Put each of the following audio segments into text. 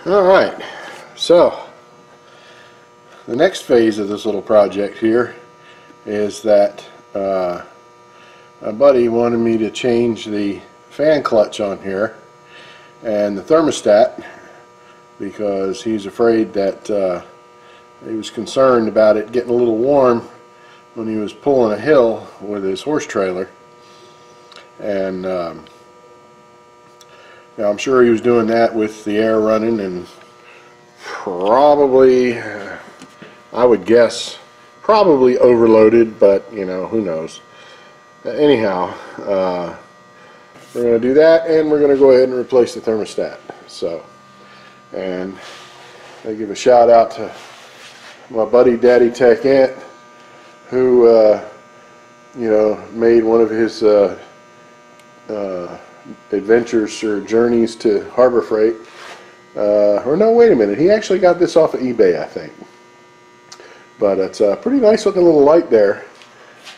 Alright, so the next phase of this little project here is that my buddy wanted me to change the fan clutch on here and the thermostat because he's afraid that he was concerned about it getting a little warm when he was pulling a hill with his horse trailer. And now I'm sure he was doing that with the air running, and probably, I would guess, probably overloaded, but you know, who knows. Anyhow, we're going to do that, and we're going to go ahead and replace the thermostat. So, and I give a shout out to my buddy Daddy Tech Ant, who you know, made one of his adventures or journeys to Harbor Freight. Or no, wait a minute, he actually got this off of eBay, I think. But it's a pretty nice looking little light there.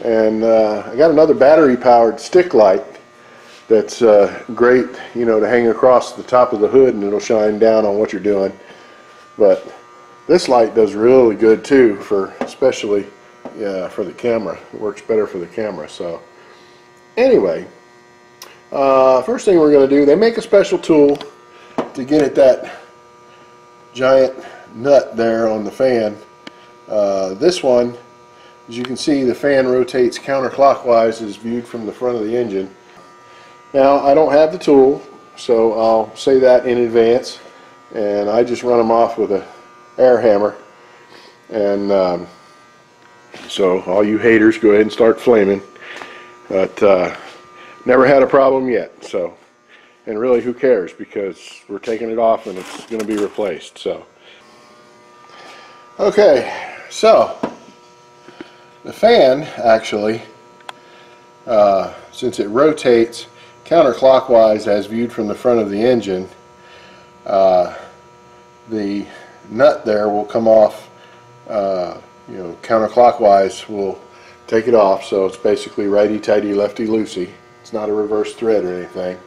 And I got another battery powered stick light that's great, you know, to hang across the top of the hood, and it'll shine down on what you're doing. But this light does really good too, for especially for the camera. It works better for the camera. So anyway, first thing we're going to do, they make a special tool to get at that giant nut there on the fan. This one, as you can see, the fan rotates counterclockwise as viewed from the front of the engine. Now, I don't have the tool, so I'll say that in advance, and I just run them off with a air hammer. And so all you haters, go ahead and start flaming. But never had a problem yet. So, and really, who cares, because we're taking it off and it's going to be replaced. So okay, so the fan actually, since it rotates counterclockwise as viewed from the front of the engine, the nut there will come off, you know, counterclockwise. We'll take it off, so it's basically righty-tighty, lefty-loosey. It's not a reverse thread or anything.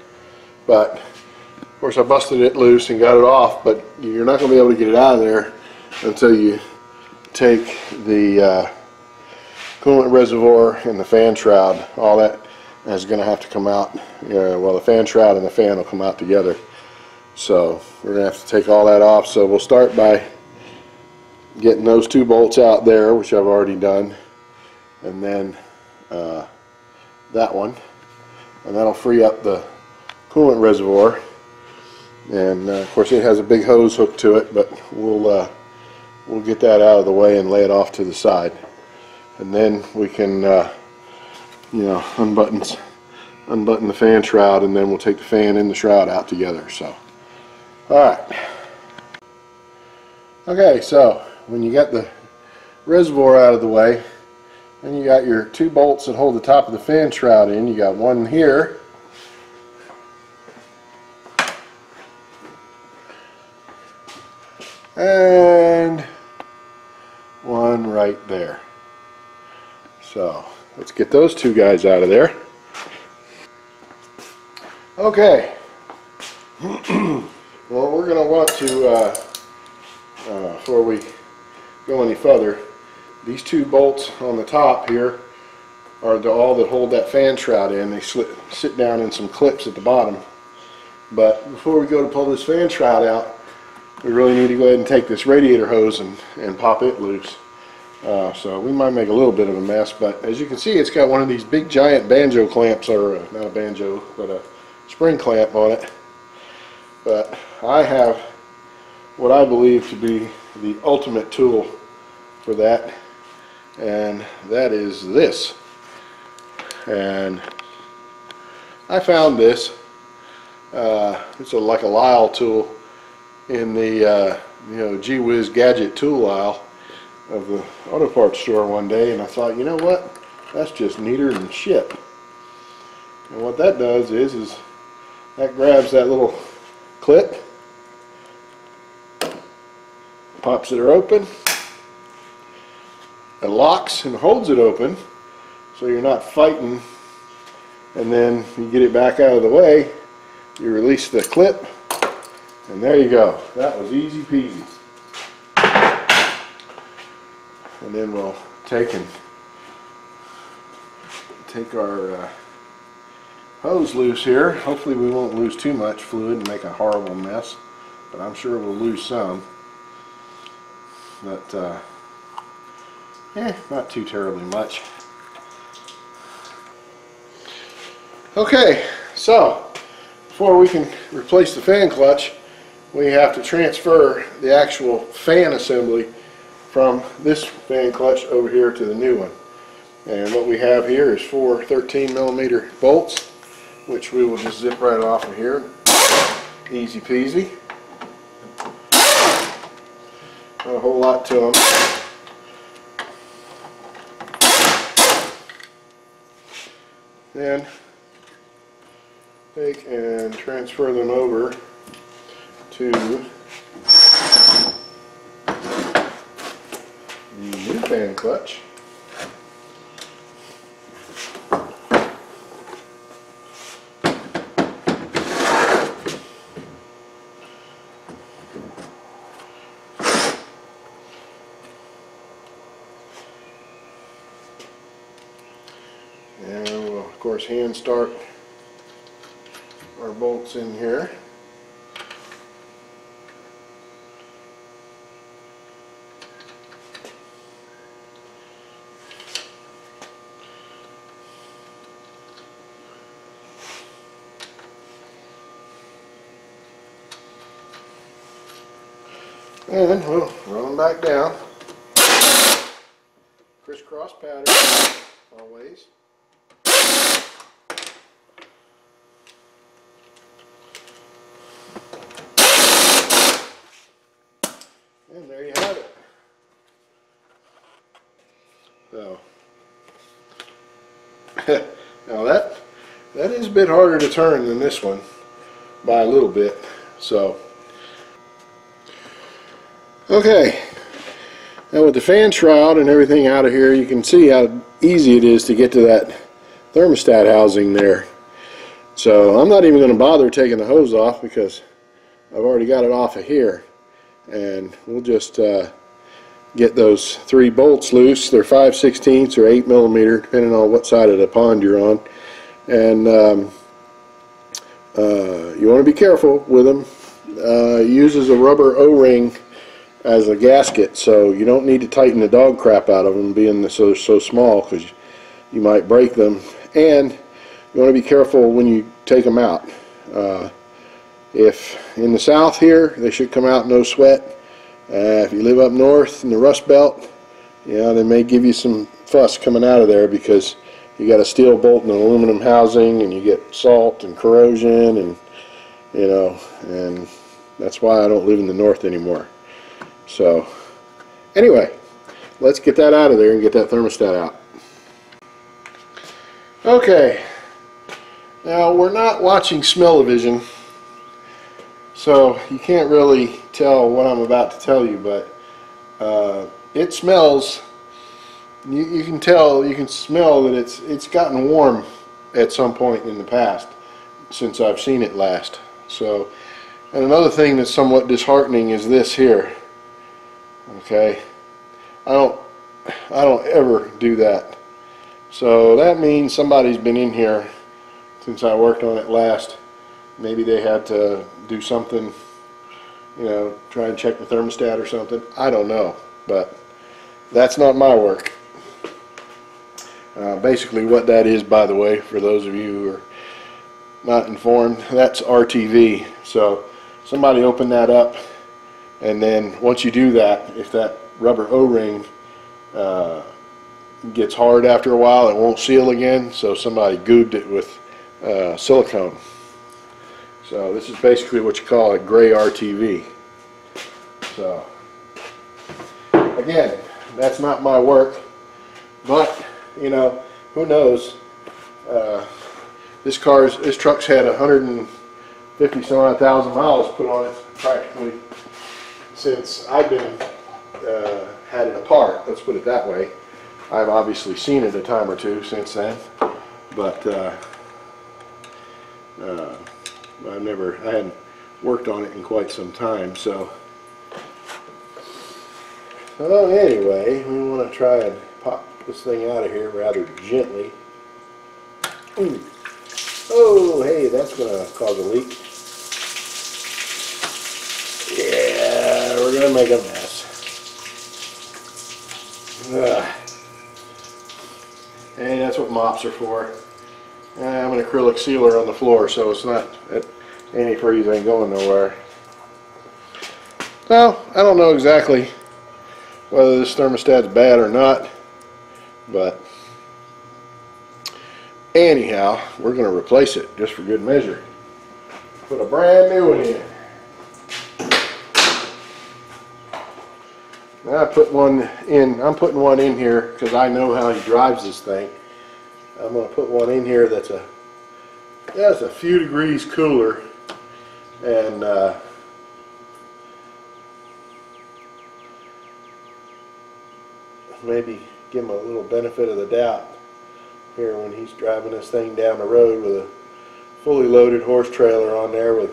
But of course I busted it loose and got it off, but you're not going to be able to get it out of there until you take the coolant reservoir and the fan shroud. All that is going to have to come out. Well, the fan shroud and the fan will come out together. So we're going to have to take all that off. So we'll start by getting those two bolts out there, which I've already done, and then that one, and that'll free up the coolant reservoir. And of course it has a big hose hooked to it, but we'll get that out of the way and lay it off to the side, and then we can you know, unbutton the fan shroud, and then we'll take the fan and the shroud out together. So alright, okay, so when you got the reservoir out of the way, then you got your two bolts that hold the top of the fan shroud in. You got one here, and one right there. So let's get those two guys out of there. Okay. Well, we're going to want to, before we go any further, these two bolts on the top here are all that hold that fan shroud in. They sit down in some clips at the bottom. But before we go to pull this fan shroud out, we really need to go ahead and take this radiator hose and pop it loose. So we might make a little bit of a mess, but as you can see, it's got one of these big giant banjo clamps, or not a banjo, but a spring clamp on it. But I have what I believe to be the ultimate tool for that, and that is this. And I found this. It's like a Lyle tool in the you know, Gee Whiz gadget tool aisle of the auto parts store one day, and I thought, you know what, that's just neater than shit. And what that does is that grabs that little clip, pops it open, it locks and holds it open, so you're not fighting, and then you get it back out of the way, you release the clip, And there you go. That was easy peasy. And then we'll take our hose loose here. Hopefully we won't lose too much fluid and make a horrible mess, but I'm sure we'll lose some. But not too terribly much. Okay, so before we can replace the fan clutch, we have to transfer the actual fan assembly from this fan clutch over here to the new one. And what we have here is 4 13mm bolts, which we will just zip right off of here. Easy peasy. Not a whole lot to them. Then take and transfer them over to the new fan clutch. And we'll of course hand start our bolts in here. And we'll run them back down. Crisscross pattern, always. And there you have it. So now that is a bit harder to turn than this one by a little bit. So okay, now with the fan shroud and everything out of here, you can see how easy it is to get to that thermostat housing there. So I'm not even going to bother taking the hose off because I've already got it off of here. And we'll just get those 3 bolts loose. They're 5/16 or 8mm, depending on what side of the pond you're on. And you want to be careful with them. It uses a rubber O-ring as a gasket, so you don't need to tighten the dog crap out of them being so small, because you might break them. And you want to be careful when you take them out. If in the south here, they should come out no sweat. If you live up north in the Rust Belt, they may give you some fuss coming out of there because you got a steel bolt and an aluminum housing, and you get salt and corrosion, and and that's why I don't live in the north anymore. So anyway, let's get that out of there and get that thermostat out. Okay, now we're not watching smell-o-vision, so you can't really tell what I'm about to tell you, but it smells. You can tell, you can smell that it's gotten warm at some point in the past since I've seen it last. So, and another thing that's somewhat disheartening is this here. Okay, I don't ever do that. So that means somebody's been in here since I worked on it last. Maybe they had to do something, try and check the thermostat or something. I don't know, but that's not my work. Basically what that is, by the way, for those of you who are not informed, that's RTV. So somebody opened that up, and then once you do that, if that rubber O-ring gets hard after a while, it won't seal again, so somebody goobed it with silicone. So this is basically what you call a gray RTV. So again, that's not my work, but who knows? This truck's had 150 some odd thousand miles put on it practically since I've been had it apart. Let's put it that way. I've obviously seen it a time or two since then, but I worked on it in quite some time. So anyway, we want to try and pop this thing out of here rather gently. Ooh. Oh, hey, that's going to cause a leak. Yeah, we're going to make a mess. Ugh. Hey, that's what mops are for. I'm an acrylic sealer on the floor, so it's not, antifreeze ain't going nowhere. Well, I don't know exactly whether this thermostat's bad or not, but anyhow, we're going to replace it just for good measure. Put a brand new one in. Now I'm putting one in here because I know how he drives this thing. I'm going to put one in here that's a few degrees cooler, and maybe give him a little benefit of the doubt here when he's driving this thing down the road with a fully loaded horse trailer on there with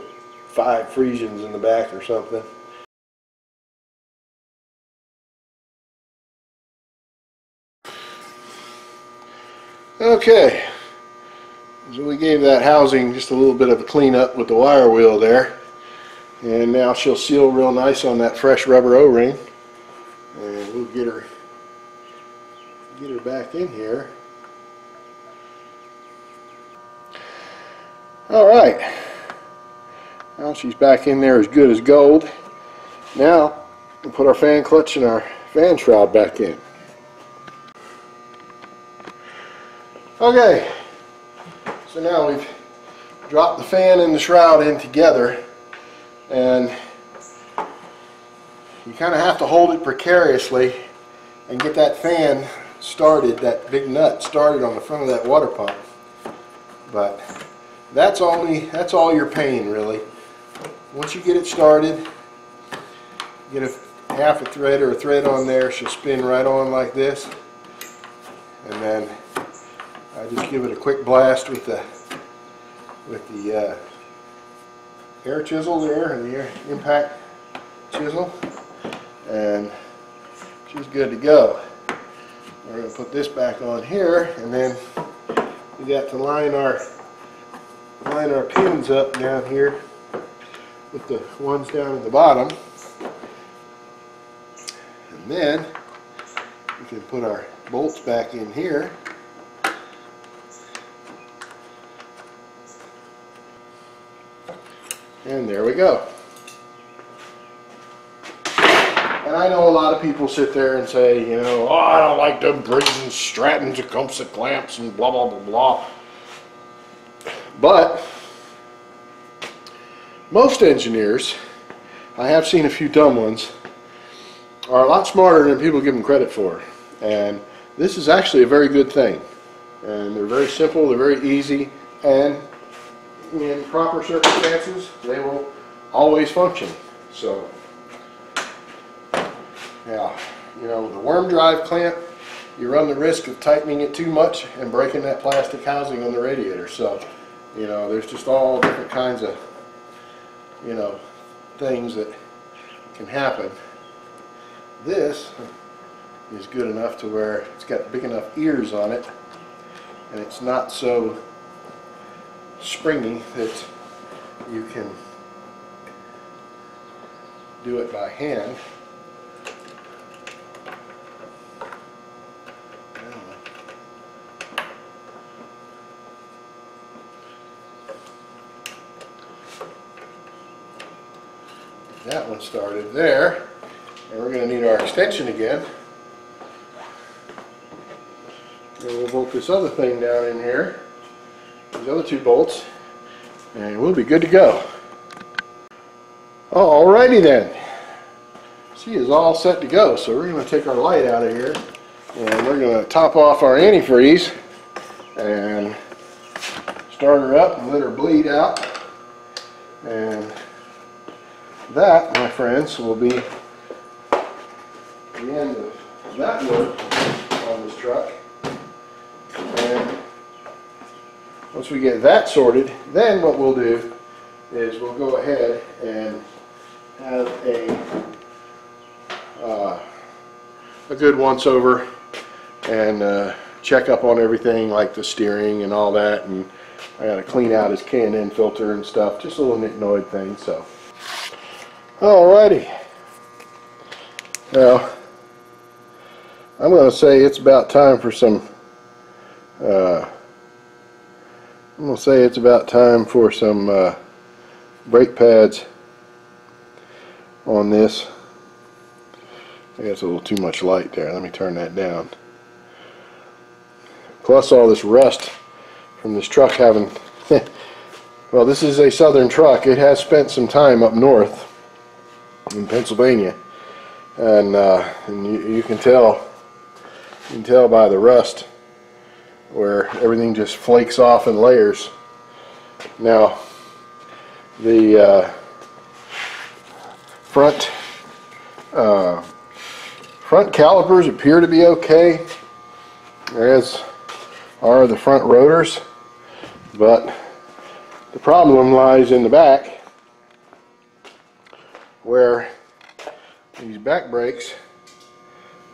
5 Frisians in the back or something. Okay, so we gave that housing just a little bit of a cleanup with the wire wheel there, and now she'll seal real nice on that fresh rubber O-ring, and we'll get her back in here. Alright, now she's back in there as good as gold. Now we'll put our fan clutch and our fan shroud back in. Okay, so now we've dropped the fan and the shroud in together, and you kind of have to hold it precariously and get that fan started, that big nut started on the front of that water pump. But that's all your pain, really. Once you get it started, get a half a thread or a thread on there, she'll spin right on like this, and then I just give it a quick blast with the air chisel there, the air impact chisel, and she's good to go. We're going to put this back on here, and then we got to line our pins up down here with the ones down at the bottom, and then we can put our bolts back in here. And there we go. And I know a lot of people sit there and say, you know, oh, I don't like them brazen Stratton Tecumseh clamps and blah, blah, blah, blah. But most engineers, I have seen a few dumb ones, are a lot smarter than people give them credit for. And this is actually a very good thing. And they're very simple, they're very easy, and in proper circumstances, they will always function. So, yeah, you know, the worm drive clamp, you run the risk of tightening it too much and breaking that plastic housing on the radiator. So, you know, there's just all different kinds of, you know, things that can happen. This is good enough to where it's got big enough ears on it, and it's not so springy that you can do it by hand. That one started there, and we're going to need our extension again. And we'll bolt this other thing down in here, these other 2 bolts, and we'll be good to go. Alrighty then. She is all set to go, so we're going to take our light out of here, and we're going to top off our antifreeze and start her up and let her bleed out. And that, my friends, will be the end of that work on this truck. And once we get that sorted, then what we'll do is we'll go ahead and have a good once over and check up on everything like the steering and all that, and I got to clean out his K&N filter and stuff, just a little nitnoid thing. So alrighty, now I'm going to say it's about time for some brake pads on this. I guess a little too much light there. Let me turn that down. Plus all this rust from this truck having well, this is a southern truck. It has spent some time up north in Pennsylvania, and you can tell by the rust where everything just flakes off in layers. Now the front calipers appear to be okay, as are the front rotors, but the problem lies in the back, where these back brakes,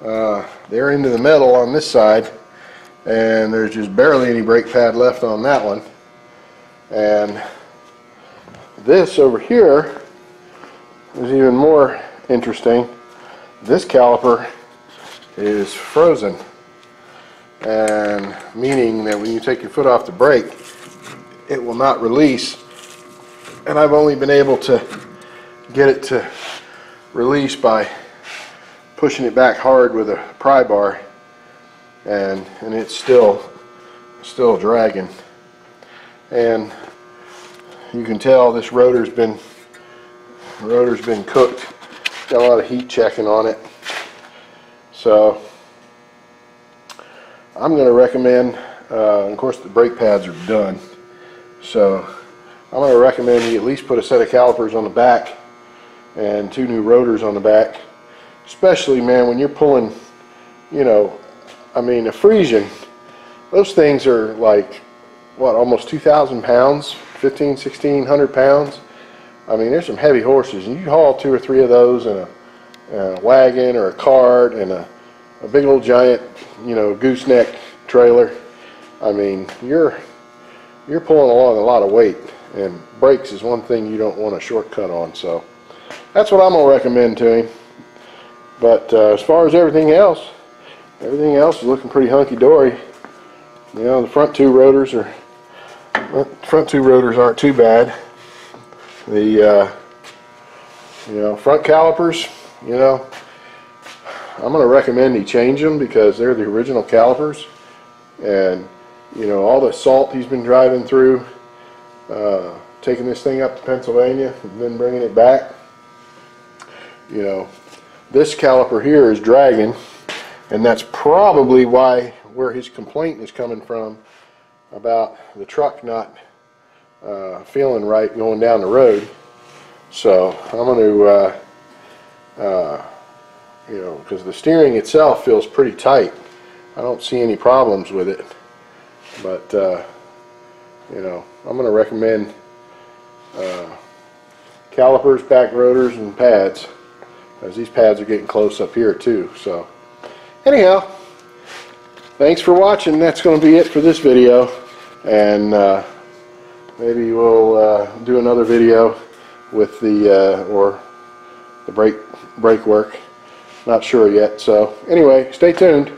they're into the metal on this side, and there's just barely any brake pad left on that one. And this over here is even more interesting. This caliper is frozen, and meaning that when you take your foot off the brake, it will not release. And I've only been able to get it to release by pushing it back hard with a pry bar, and it's still dragging. And you can tell this rotor's been cooked. Got a lot of heat checking on it. So I'm going to recommend, of course the brake pads are done, so I'm going to recommend you at least put a set of calipers on the back and 2 new rotors on the back. Especially, man, when you're pulling, you know, I mean, a Frisian, those things are like, what, almost 2,000 pounds, 1,600 pounds. I mean, there's some heavy horses, and you haul 2 or 3 of those in a wagon or a cart and a big old giant, you know, gooseneck trailer. I mean, you're pulling along a lot of weight, and brakes is one thing you don't want a shortcut on. So that's what I'm going to recommend to him. But as far as everything else is looking pretty hunky-dory. You know, the front two rotors aren't too bad. The you know, front calipers, you know, I'm going to recommend he change them, because they're the original calipers, and you know, all the salt he's been driving through, taking this thing up to Pennsylvania and then bringing it back, you know, this caliper here is dragging, and that's probably where his complaint is coming from about the truck not feeling right going down the road. So I'm going to you know, because the steering itself feels pretty tight, I don't see any problems with it, but you know, I'm going to recommend calipers, back rotors, and pads, as these pads are getting close up here too. So anyhow, thanks for watching. That's going to be it for this video, and maybe we'll do another video with the brake work. Not sure yet. So anyway, stay tuned.